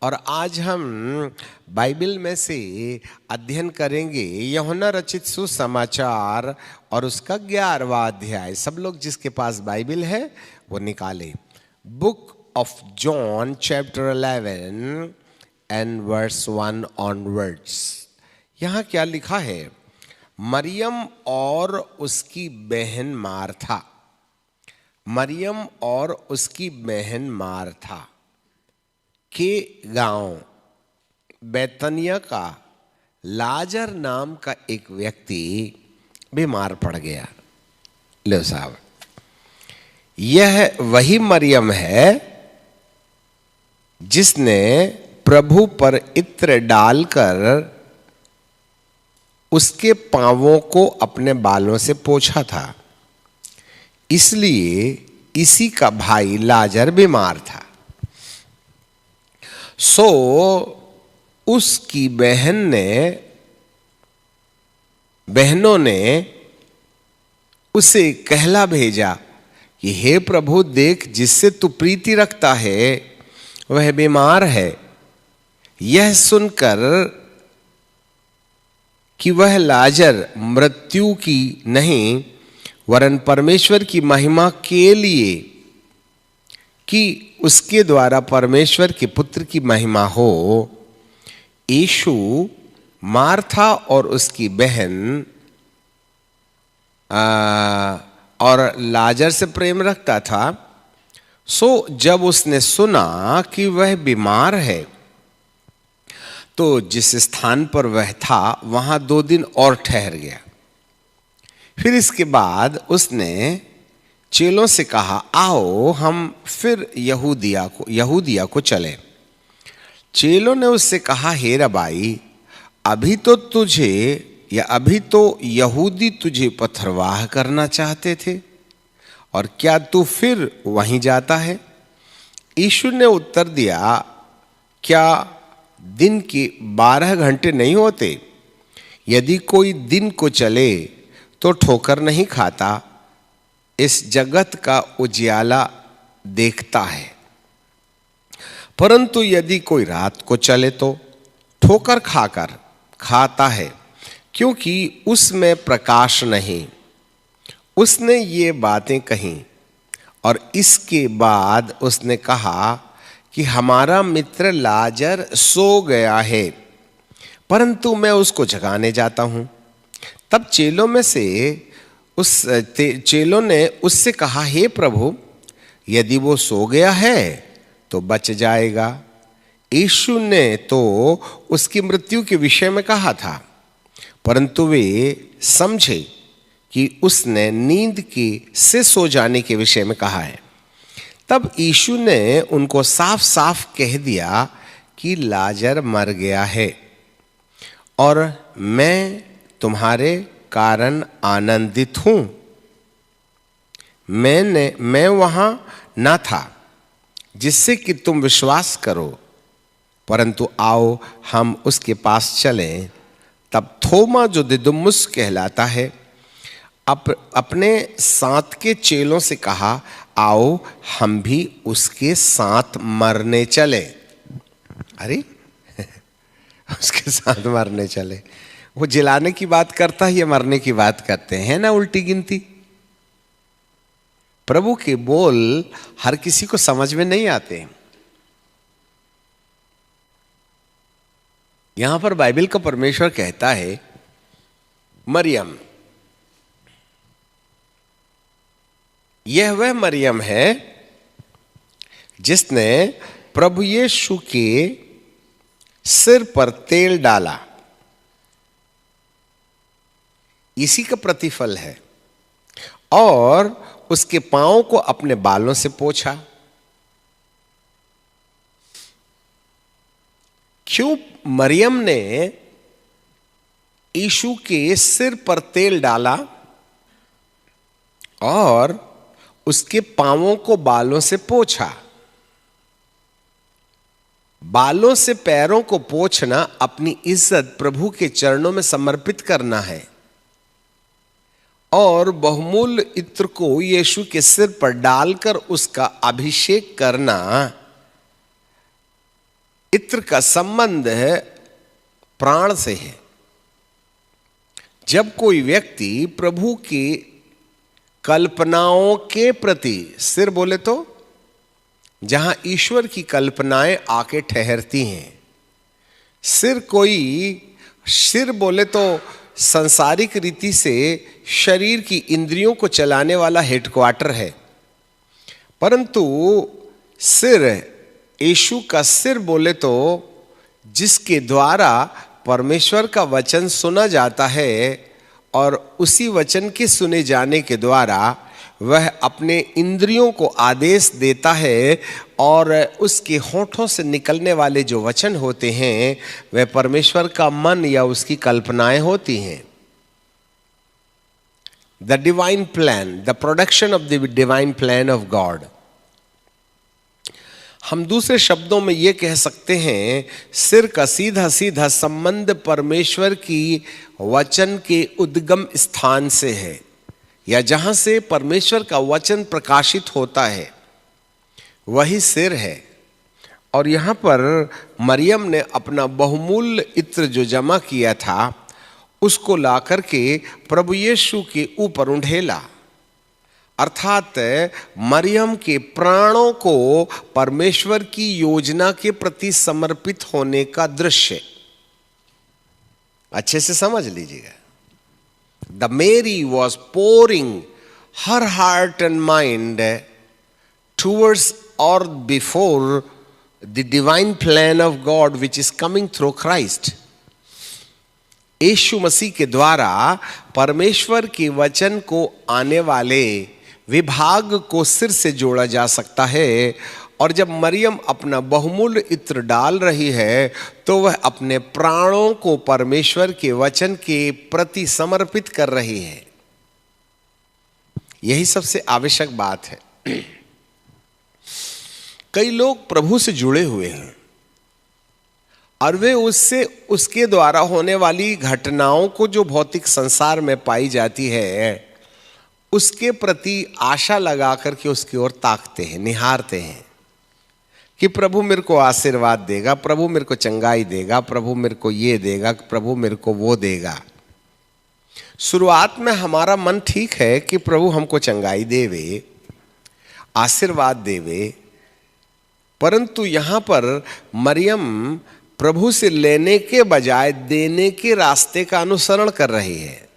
और आज हम बाइबल में से अध्ययन करेंगे यूहन्ना रचित सुसमाचार और उसका 11वां अध्याय। सब लोग जिसके पास बाइबल है वो निकाले। Book of John chapter 11 and verse 1 onwards. यहाँ क्या लिखा है? मरियम और उसकी बहन मार्था। मरियम और उसकी बहन मार्था के गांव बैतनिया का लाजर नाम का एक व्यक्ति बीमार पड़ गया। लो साहब, यह वही मरियम है जिसने प्रभु पर इत्र डालकर उसके पांवों को अपने बालों से पोंछा था। इसलिए इसी का भाई लाजर बीमार था। सो उसकी बहनों ने उसे कहला भेजा कि हे प्रभु, देख, जिससे तू प्रीति रखता है वह बीमार है। यह सुनकर कि वह लाजर मृत्यु की नहीं वरन परमेश्वर की महिमा के लिए, कि उसके द्वारा परमेश्वर के पुत्र की महिमा हो, यीशु मार्था और उसकी बहन और लाजर से प्रेम रखता था। सो जब उसने सुना कि वह बीमार है तो जिस स्थान पर वह था वहां 2 दिन और ठहर गया। फिर इसके बाद उसने चेलों से कहा, आओ हम फिर यहूदिया को चले। चेलों ने उससे कहा, हे रबाई, अभी तो यहूदी तुझे पथरवाह करना चाहते थे, और क्या तू फिर वहीं जाता है? यीशु ने उत्तर दिया, क्या दिन के 12 घंटे नहीं होते? यदि कोई दिन को चले तो ठोकर नहीं खाता, इस जगत का उजियाला देखता है। परंतु यदि कोई रात को चले तो ठोकर खाता है, क्योंकि उसमें प्रकाश नहीं। उसने ये बातें कहीं और इसके बाद उसने कहा कि हमारा मित्र लाजर सो गया है, परंतु मैं उसको जगाने जाता हूं। तब चेलों ने उससे कहा, हे प्रभु, यदि वो सो गया है तो बच जाएगा। यीशु ने तो उसकी मृत्यु के विषय में कहा था, परंतु वे समझे कि उसने नींद से सो जाने के विषय में कहा है। तब यीशु ने उनको साफ साफ कह दिया कि लाजर मर गया है, और मैं तुम्हारे कारण आनंदित हूं। मैं वहां ना था जिससे कि तुम विश्वास करो, परंतु आओ हम उसके पास चलें। तब थोमा, जो दिदुमुस कहलाता है, अपने साथ के चेलों से कहा, आओ हम भी उसके साथ मरने चले। अरे उसके साथ मरने चले। वो जिलाने की बात करता है या मरने की बात करते हैं ना, उल्टी गिनती। प्रभु के बोल हर किसी को समझ में नहीं आते। यहां पर बाइबल का परमेश्वर कहता है, मरियम, यह वह मरियम है जिसने प्रभु यीशु के सिर पर तेल डाला। इसी का प्रतिफल है, और उसके पांव को अपने बालों से पोंछा। क्यों मरियम ने यीशु के सिर पर तेल डाला और उसके पांवों को बालों से पोंछा? बालों से पैरों को पोंछना अपनी इज्जत प्रभु के चरणों में समर्पित करना है, और बहुमूल्य इत्र को यीशु के सिर पर डालकर उसका अभिषेक करना इत्र का संबंध है प्राण से है। जब कोई व्यक्ति प्रभु की कल्पनाओं के प्रति, सिर बोले तो जहां ईश्वर की कल्पनाएं आके ठहरती हैं, सिर बोले तो सांसारिक रीति से शरीर की इंद्रियों को चलाने वाला हेडक्वार्टर है, परंतु सिर, यीशु का सिर बोले तो जिसके द्वारा परमेश्वर का वचन सुना जाता है और उसी वचन के सुने जाने के द्वारा वह अपने इंद्रियों को आदेश देता है और उसके होठों से निकलने वाले जो वचन होते हैं वह परमेश्वर का मन या उसकी कल्पनाएं होती हैं। The divine plan, the production of the divine plan of God. हम दूसरे शब्दों में यह कह सकते हैं, सिर का सीधा सीधा संबंध परमेश्वर की वचन के उद्गम स्थान से है, या जहां से परमेश्वर का वचन प्रकाशित होता है वही सिर है। और यहां पर मरियम ने अपना बहुमूल्य इत्र जो जमा किया था उसको ला करके प्रभु यीशु के ऊपर उंडेला, अर्थात मरियम के प्राणों को परमेश्वर की योजना के प्रति समर्पित होने का दृश्य। अच्छे से समझ लीजिएगा। The Mary was pouring her heart and mind towards और before the divine plan of God which is coming through Christ. Yeshu Masih के द्वारा परमेश्वर के वचन को आने वाले विभाग को सिर से जोड़ा जा सकता है। और जब मरियम अपना बहुमूल्य इत्र डाल रही है तो वह अपने प्राणों को परमेश्वर के वचन के प्रति समर्पित कर रही है। यही सबसे आवश्यक बात है। कई लोग प्रभु से जुड़े हुए हैं और वे उसके द्वारा होने वाली घटनाओं को जो भौतिक संसार में पाई जाती है उसके प्रति आशा लगा करके उसकी ओर ताकते हैं, निहारते हैं कि प्रभु मेरे को आशीर्वाद देगा, प्रभु मेरे को चंगाई देगा, प्रभु मेरे को ये देगा, प्रभु मेरे को वो देगा। शुरुआत में हमारा मन ठीक है कि प्रभु हमको चंगाई देवे, आशीर्वाद देवे, परंतु यहां पर मरियम प्रभु से लेने के बजाय देने के रास्ते का अनुसरण कर रही है।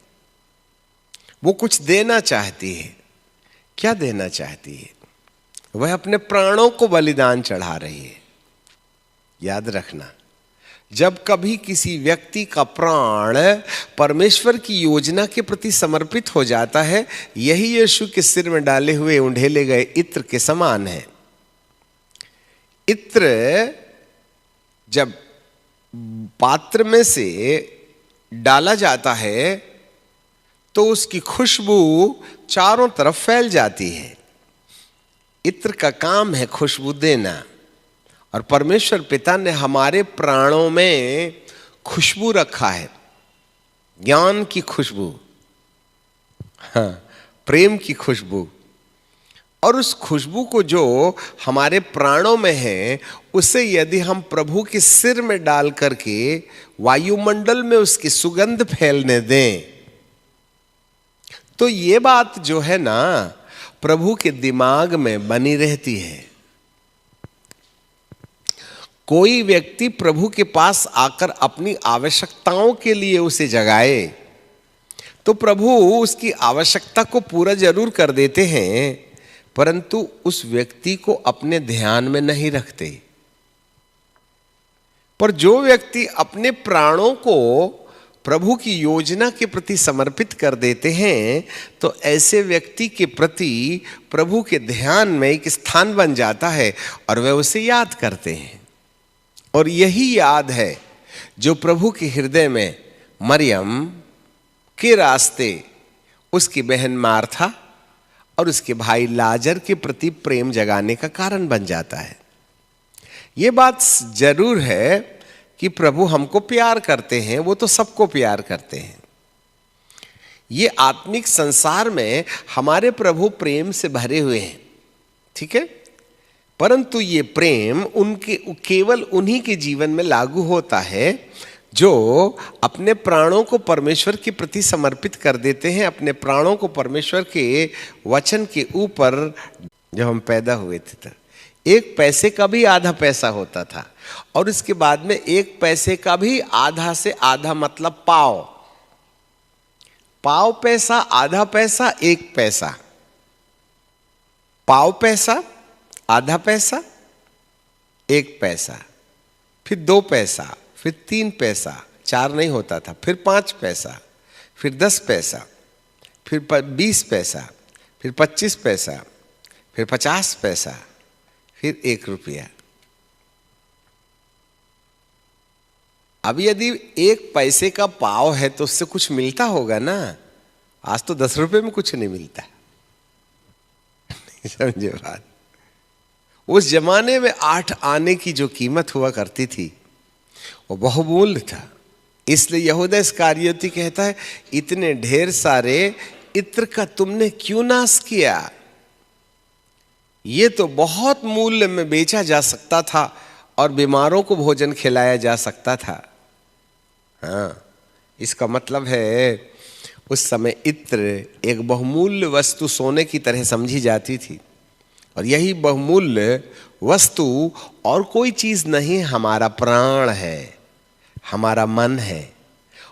वो कुछ देना चाहती है। क्या देना चाहती है? वह अपने प्राणों को बलिदान चढ़ा रही है। याद रखना, जब कभी किसी व्यक्ति का प्राण परमेश्वर की योजना के प्रति समर्पित हो जाता है, यही यीशु के सिर में डाले हुए उंडेले गए इत्र के समान है। इत्र जब पात्र में से डाला जाता है तो उसकी खुशबू चारों तरफ फैल जाती है। इत्र का काम है खुशबू देना, और परमेश्वर पिता ने हमारे प्राणों में खुशबू रखा है, ज्ञान की खुशबू, हाँ, प्रेम की खुशबू। और उस खुशबू को जो हमारे प्राणों में है उसे यदि हम प्रभु के सिर में डाल करके वायुमंडल में उसकी सुगंध फैलने दें तो ये बात जो है ना प्रभु के दिमाग में बनी रहती है। कोई व्यक्ति प्रभु के पास आकर अपनी आवश्यकताओं के लिए उसे जगाए तो प्रभु उसकी आवश्यकता को पूरा जरूर कर देते हैं, परंतु उस व्यक्ति को अपने ध्यान में नहीं रखते। पर जो व्यक्ति अपने प्राणों को प्रभु की योजना के प्रति समर्पित कर देते हैं तो ऐसे व्यक्ति के प्रति प्रभु के ध्यान में एक स्थान बन जाता है और वे उसे याद करते हैं। और यही याद है जो प्रभु के हृदय में मरियम के रास्ते उसकी बहन मार्था और उसके भाई लाजर के प्रति प्रेम जगाने का कारण बन जाता है। ये बात जरूर है कि प्रभु हमको प्यार करते हैं, वो तो सबको प्यार करते हैं। ये आत्मिक संसार में हमारे प्रभु प्रेम से भरे हुए हैं, ठीक है। परंतु ये प्रेम उनके केवल उन्हीं के जीवन में लागू होता है जो अपने प्राणों को परमेश्वर के प्रति समर्पित कर देते हैं, अपने प्राणों को परमेश्वर के वचन के ऊपर। जब हम पैदा हुए थे तो 1 पैसे का भी आधा पैसा होता था, और इसके बाद में 1 पैसे का भी आधा से आधा मतलब पाव पैसा, आधा पैसा, 1 पैसा। पाव पैसा, आधा पैसा, 1 पैसा, फिर 2 पैसा, फिर 3 पैसा, 4 नहीं होता था, फिर 5 पैसा, फिर 10 पैसा, फिर 20 पैसा, फिर 25 पैसा, फिर 50 पैसा, फिर 1 रुपया। अब यदि 1 पैसे का पाव है तो उससे कुछ मिलता होगा ना। आज तो 10 रुपए में कुछ नहीं मिलता। समझे बात। उस जमाने में 8 आने की जो कीमत हुआ करती थी वो बहुमूल्य था। इसलिए यहूदा इस्करियोती कहता है, इतने ढेर सारे इत्र का तुमने क्यों नाश किया? ये तो बहुत मूल्य में बेचा जा सकता था और बीमारों को भोजन खिलाया जा सकता था। हाँ, इसका मतलब है उस समय इत्र एक बहुमूल्य वस्तु सोने की तरह समझी जाती थी, और यही बहुमूल्य वस्तु और कोई चीज नहीं, हमारा प्राण है, हमारा मन है।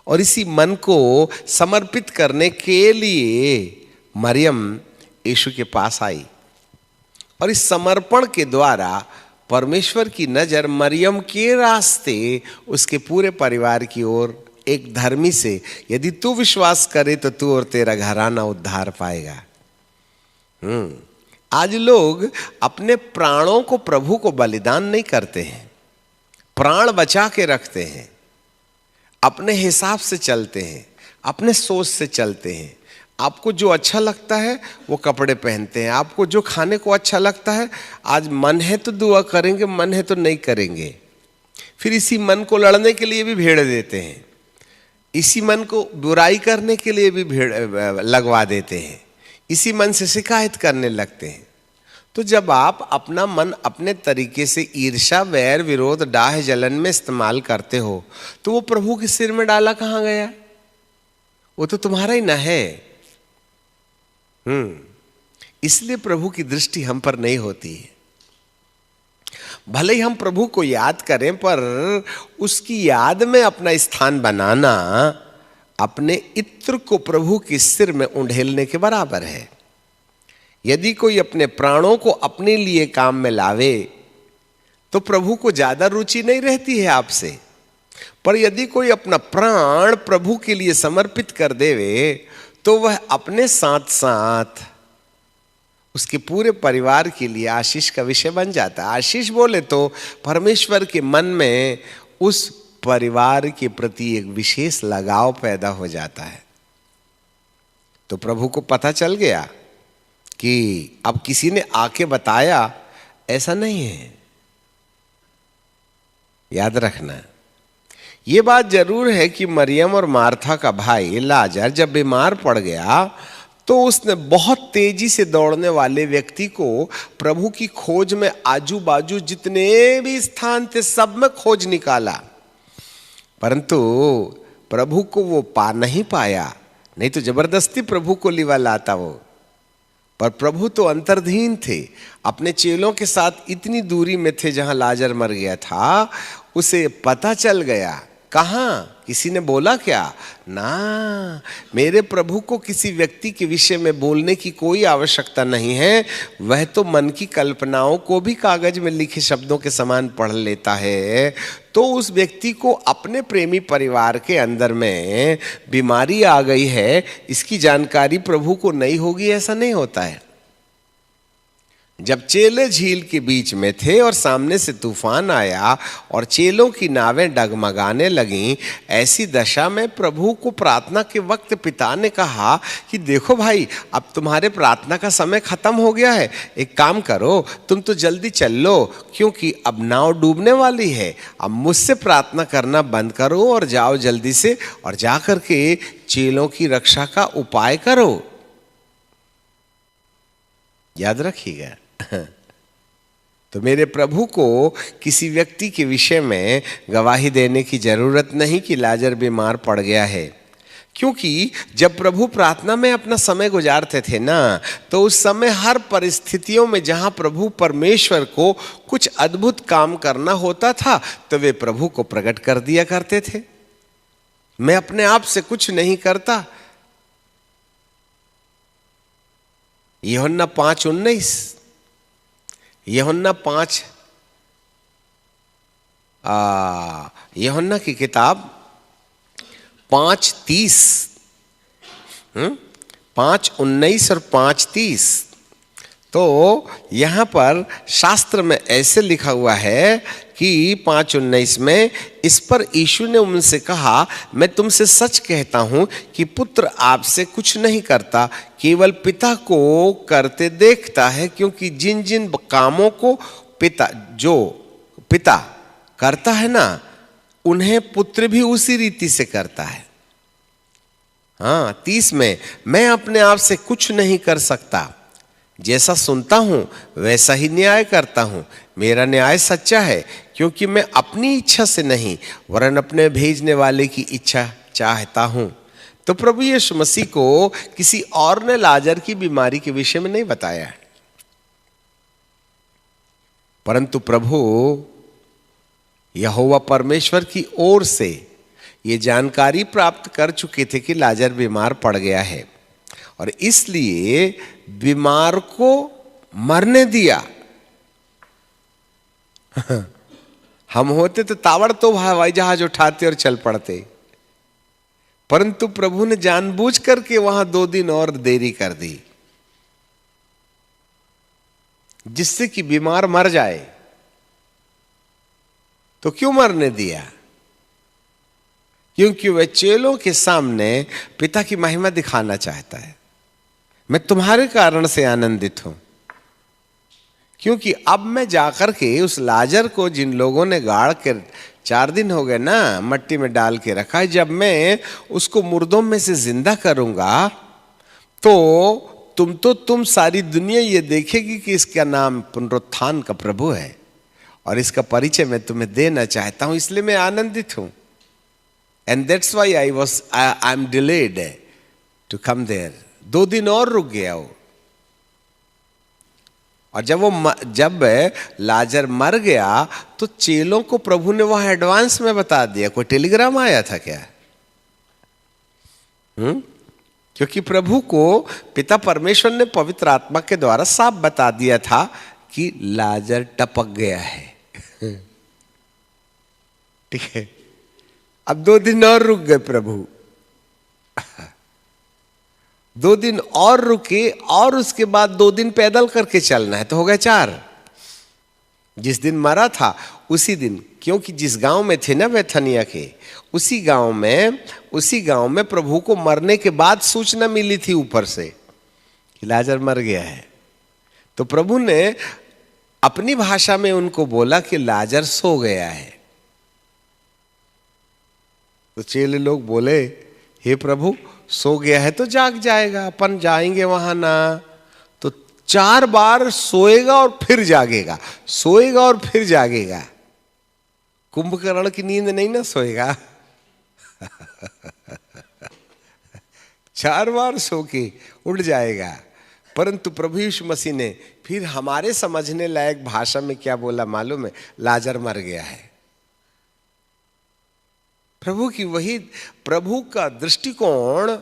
और इसी मन को समर्पित करने के लिए मरियम यीशु के पास आई, और इस समर्पण के द्वारा परमेश्वर की नजर मरियम के रास्ते उसके पूरे परिवार की ओर, एक धर्मी से, यदि तू विश्वास करे तो तू और तेरा घराना उद्धार पाएगा। आज लोग अपने प्राणों को प्रभु को बलिदान नहीं करते हैं, प्राण बचा के रखते हैं, अपने हिसाब से चलते हैं, अपने सोच से चलते हैं। आपको जो अच्छा लगता है वो कपड़े पहनते हैं, आपको जो खाने को अच्छा लगता है, आज मन है तो दुआ करेंगे, मन है तो नहीं करेंगे। फिर इसी मन को लड़ने के लिए भी भेड़ देते हैं, इसी मन को बुराई करने के लिए भी भेड़ लगवा देते हैं, इसी मन से शिकायत करने लगते हैं। तो जब आप अपना मन अपने तरीके से ईर्ष्या, वैर, विरोध, डाह, जलन में इस्तेमाल करते हो, तो वो प्रभु के सिर में डाला कहाँ गया? वो तो तुम्हारा ही ना है। इसलिए प्रभु की दृष्टि हम पर नहीं होती है। भले ही हम प्रभु को याद करें, पर उसकी याद में अपना स्थान बनाना अपने इत्र को प्रभु के सिर में उंडेलने के बराबर है। यदि कोई अपने प्राणों को अपने लिए काम में लावे तो प्रभु को ज्यादा रुचि नहीं रहती है आपसे, पर यदि कोई अपना प्राण प्रभु के लिए समर्पित कर देवे तो वह अपने साथ साथ उसके पूरे परिवार के लिए आशीष का विषय बन जाता है। आशीष बोले तो परमेश्वर के मन में उस परिवार के प्रति एक विशेष लगाव पैदा हो जाता है। तो प्रभु को पता चल गया कि अब किसी ने आके बताया, ऐसा नहीं है। याद रखना, ये बात जरूर है कि मरियम और मार्था का भाई लाजर जब बीमार पड़ गया तो उसने बहुत तेजी से दौड़ने वाले व्यक्ति को प्रभु की खोज में आजू बाजू जितने भी स्थान थे सब में खोज निकाला, परंतु प्रभु को वो पा नहीं पाया। नहीं तो जबरदस्ती प्रभु को लिवा लाता वो, पर प्रभु तो अंतर्धीन थे, अपने चेलों के साथ इतनी दूरी में थे जहां लाजर मर गया था। उसे पता चल गया, कहाँ? किसी ने बोला क्या? ना, मेरे प्रभु को किसी व्यक्ति के विषय में बोलने की कोई आवश्यकता नहीं है। वह तो मन की कल्पनाओं को भी कागज में लिखे शब्दों के समान पढ़ लेता है। तो उस व्यक्ति को अपने प्रेमी परिवार के अंदर में बीमारी आ गई है, इसकी जानकारी प्रभु को नहीं होगी, ऐसा नहीं होता है। जब चेले झील के बीच में थे और सामने से तूफान आया और चेलों की नावें डगमगाने लगीं, ऐसी दशा में प्रभु को प्रार्थना के वक्त पिता ने कहा कि देखो भाई, अब तुम्हारे प्रार्थना का समय खत्म हो गया है, एक काम करो, तुम तो जल्दी चल लो, क्योंकि अब नाव डूबने वाली है। अब मुझसे प्रार्थना करना बंद करो और जाओ जल्दी से, और जा करके चेलों की रक्षा का उपाय करो। याद रखिएगा, तो मेरे प्रभु को किसी व्यक्ति के विषय में गवाही देने की जरूरत नहीं कि लाजर बीमार पड़ गया है, क्योंकि जब प्रभु प्रार्थना में अपना समय गुजारते थे ना, तो उस समय हर परिस्थितियों में जहां प्रभु परमेश्वर को कुछ अद्भुत काम करना होता था तो वे प्रभु को प्रकट कर दिया करते थे। मैं अपने आप से कुछ नहीं करता। यूहन्ना 5:19, यूहन्ना 5 यूहन्ना की किताब 5:30, 5:19 और 5:30। तो यहां पर शास्त्र में ऐसे लिखा हुआ है कि 5:19 में, इस पर यीशु ने उनसे कहा, मैं तुमसे सच कहता हूं कि पुत्र आपसे कुछ नहीं करता, केवल पिता को करते देखता है, क्योंकि जिन जिन कामों को पिता करता है ना, उन्हें पुत्र भी उसी रीति से करता है। हाँ, 30 में, मैं अपने आप से कुछ नहीं कर सकता, जैसा सुनता हूं वैसा ही न्याय करता हूं। मेरा न्याय सच्चा है, क्योंकि मैं अपनी इच्छा से नहीं वरन अपने भेजने वाले की इच्छा चाहता हूं। तो प्रभु यीशु मसीह को किसी और ने लाजर की बीमारी के विषय में नहीं बताया है, परंतु प्रभु यहोवा परमेश्वर की ओर से ये जानकारी प्राप्त कर चुके थे कि लाजर बीमार पड़ गया है, और इसलिए बीमार को मरने दिया। हम होते तो ताबड़तोड़ हवाई जहाज उठाते और चल पड़ते, परंतु प्रभु ने जानबूझ करके वहां 2 दिन और देरी कर दी, जिससे कि बीमार मर जाए। तो क्यों मरने दिया? क्योंकि वह चेलों के सामने पिता की महिमा दिखाना चाहता है। मैं तुम्हारे कारण से आनंदित हूं, क्योंकि अब मैं जाकर के उस लाजर को, जिन लोगों ने गाड़ के 4 दिन हो गए ना, मट्टी में डाल के रखा है, जब मैं उसको मुर्दों में से जिंदा करूंगा तो तुम सारी दुनिया ये देखेगी कि इसका नाम पुनरुत्थान का प्रभु है, और इसका परिचय मैं तुम्हें देना चाहता हूं, इसलिए मैं आनंदित हूं। And that's why I am delayed to come there. 2 दिन और रुक गया वो। और जब लाजर मर गया तो चेलों को प्रभु ने वहां एडवांस में बता दिया। कोई टेलीग्राम आया था क्या? क्योंकि प्रभु को पिता परमेश्वर ने पवित्र आत्मा के द्वारा साफ बता दिया था कि लाजर टपक गया है। ठीक है, अब 2 दिन और रुक गए प्रभु। 2 दिन और रुके, और उसके बाद 2 दिन पैदल करके चलना है, तो हो गए 4। जिस दिन मरा था उसी दिन, क्योंकि जिस गांव में थे ना बेथनिया के, उसी गांव में प्रभु को मरने के बाद सूचना मिली थी ऊपर से कि लाजर मर गया है। तो प्रभु ने अपनी भाषा में उनको बोला कि लाजर सो गया है। तो चेले लोग बोले, हे प्रभु, सो गया है तो जाग जाएगा, अपन जाएंगे वहां ना। तो 4 बार सोएगा और फिर जागेगा, सोएगा और फिर जागेगा। कुंभकर्ण की नींद नहीं ना सोएगा। 4 बार सो के उठ जाएगा। परंतु प्रभु यीशु मसीह ने फिर हमारे समझने लायक भाषा में क्या बोला मालूम है? लाजर मर गया है। प्रभु का दृष्टिकोण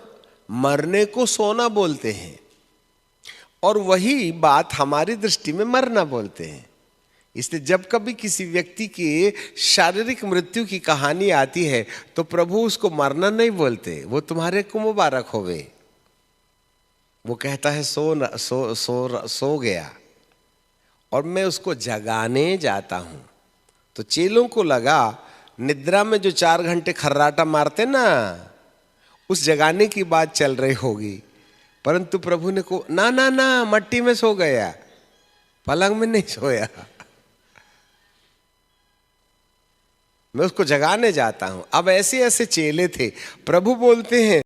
मरने को सोना बोलते हैं, और वही बात हमारी दृष्टि में मरना बोलते हैं। इसलिए जब कभी किसी व्यक्ति की शारीरिक मृत्यु की कहानी आती है तो प्रभु उसको मरना नहीं बोलते, वो तुम्हारे को मुबारक होवे। वो कहता है सो गया, और मैं उसको जगाने जाता हूं। तो चेलों को लगा निद्रा में जो 4 घंटे खर्राटा मारते ना, उस जगाने की बात चल रही होगी। परंतु प्रभु ने को ना मट्टी में सो गया, पलंग में नहीं सोया, मैं उसको जगाने जाता हूं। अब ऐसे ऐसे चेले थे। प्रभु बोलते हैं